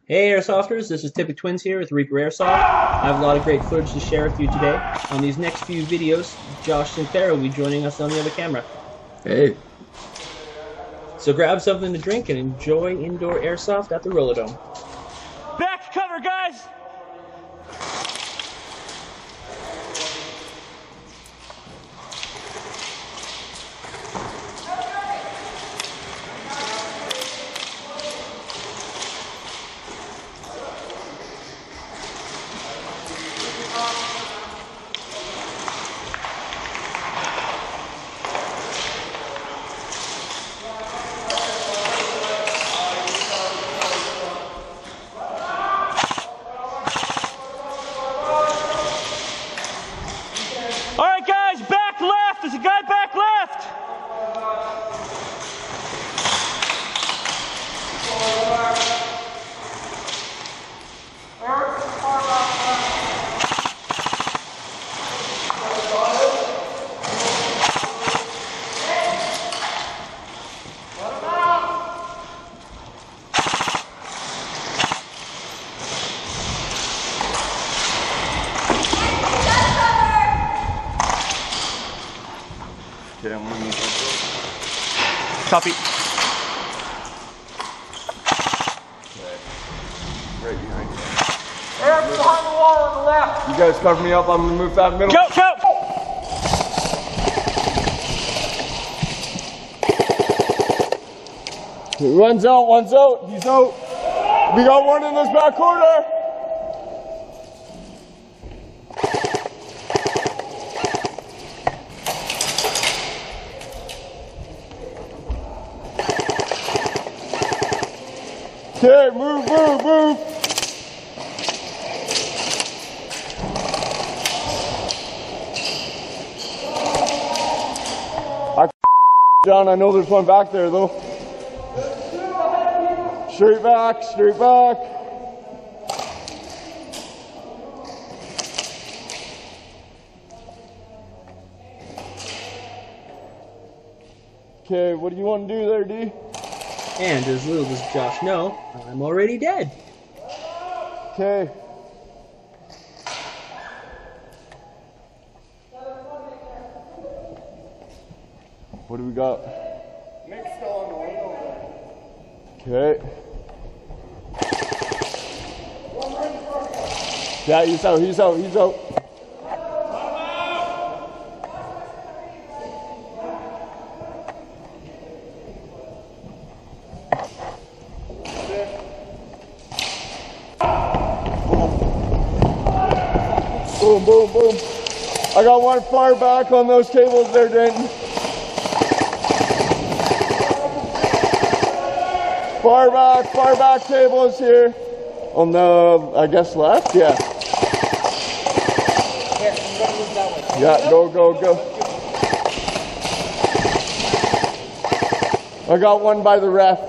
Hey Airsofters, this is Typic Twins here with Reaper Airsoft. I have a lot of great footage to share with you today. On these next few videos, Josh Sinclair will be joining us on the other camera. Hey. So grab something to drink and enjoy indoor airsoft at the Roller Dome. Back cover, guys! All right, guys, back left. There's a guy back left. Okay, I'm gonna move. Copy. Okay. Right behind you. Eric's behind the wall on the left. You guys cover me up, I'm gonna move that middle. Go, go! One's out, he's out. We got one in this back corner. Okay, move. John, I know there's one back there though. Straight back. Okay, what do you want to do there, D? And as little does Josh know, I'm already dead. Okay. What do we got? Nick's still on the window. Okay. Yeah, he's out. Boom. I got one far back on those tables there, Denton. Far back tables here. On the, I guess, left? Yeah. Here, I'm gonna move that way. Yeah, go. I got one by the ref.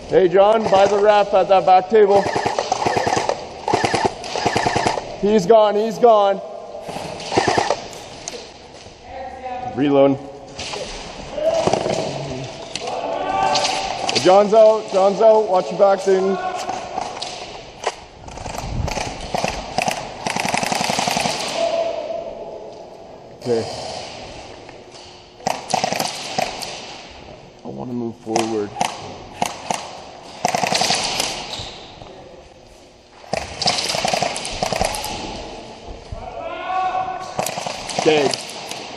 Hey, John, by the ref at that back table. He's gone. Reload. John's out. Watch your back, Dayton. Okay. I want to move forward. Okay,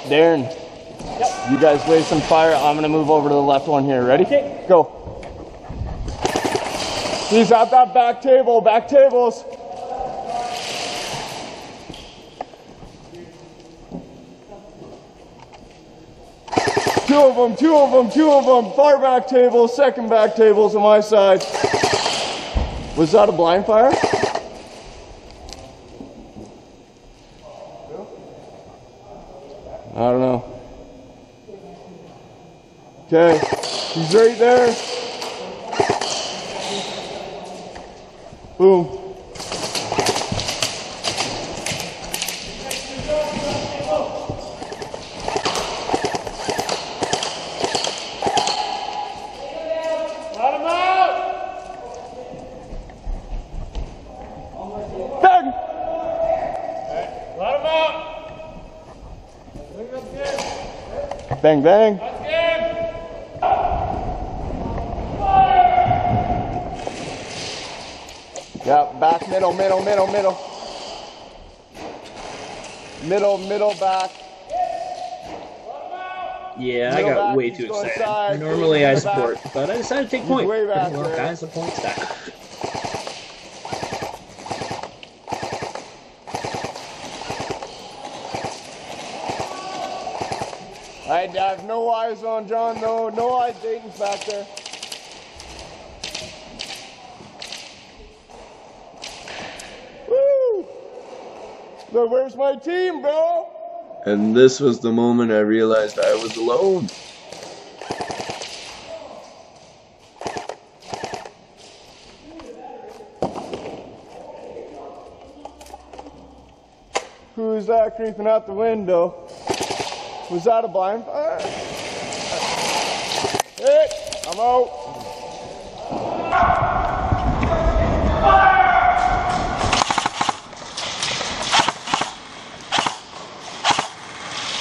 Darren. Yep. You guys lay some fire. I'm gonna move over to the left one here. Ready? Okay. Go. He's at that back tables. Two of them. Far back tables, second back tables on my side. Was that a blind fire? I don't know. Okay, he's right there. Boom. Bang, bang. Yeah, back, middle, middle, middle, middle. Middle, middle, back. Yeah, I Middle got back, way he's too going excited. side, Normally I he's going support, back. but I decided to take He's point. way back Well, there. guys, the point stack. I have no eyes on John, though. No eyes, Dayton's back there. Woo! So where's my team, bro? And this was the moment I realized I was alone. Who's that creeping out the window? Was that a blind fire? Hey, I'm out.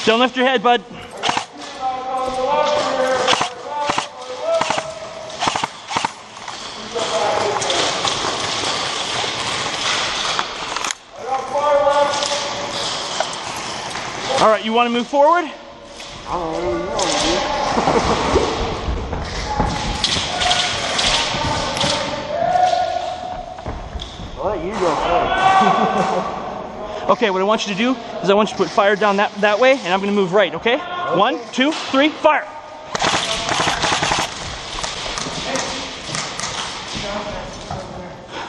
Don't lift your head, bud. All right, you want to move forward? I'll let you go first. Okay, what I want you to do is I want you to put fire down that way, and I'm going to move right, okay? 1, 2, 3, fire!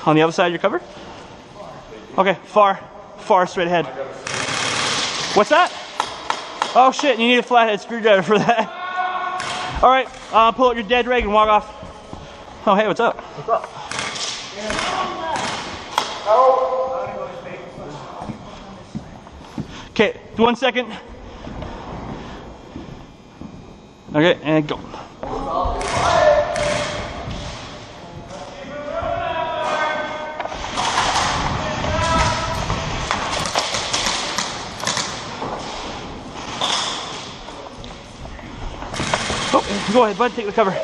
On the other side of your cover? Okay, far, straight ahead. What's that? Oh shit, you need a flathead screwdriver for that. All right, pull out your dead rig and walk off. Oh, hey, what's up? What's up? Okay, 1 second. Okay, and go. Oh, go ahead, bud, take the cover.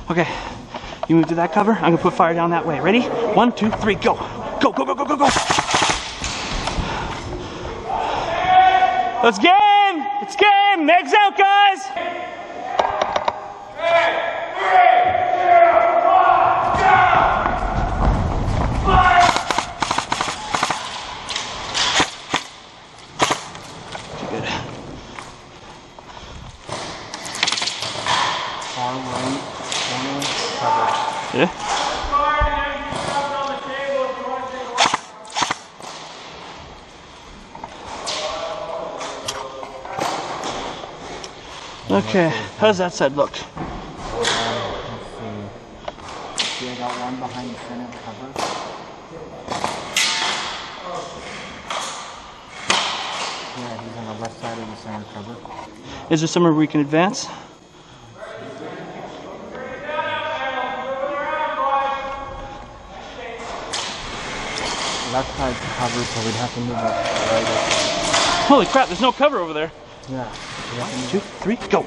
Okay, you move to that cover. I'm gonna put fire down that way. Ready? 1, 2, 3, go. Go, go, go, go, go, go. Let's game! It's game! Legs out, guys! Too good. Far right, corner, cover. Yeah? Okay, how does that side look? Let's see. See, I got one behind the center cover. Yeah, he's on the left side of the center cover. Is there somewhere we can advance? Left side's covered, so we'd have to move up right. Holy crap, there's no cover over there. Yeah. 1, 2, 3, go.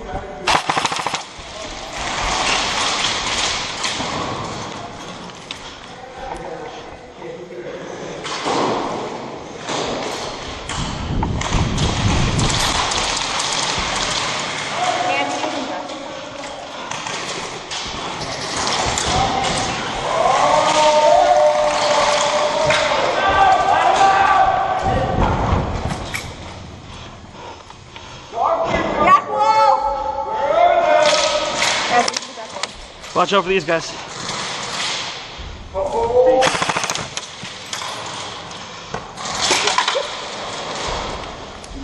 Watch out for these guys. Do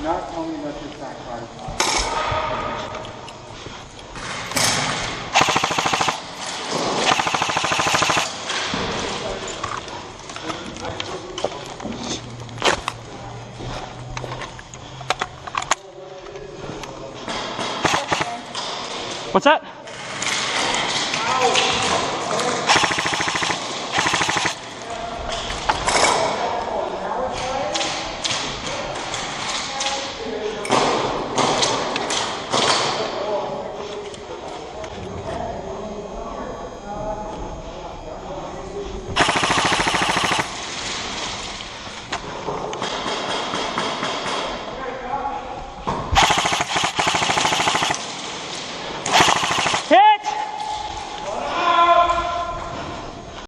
not tell me that your backfire. What's that?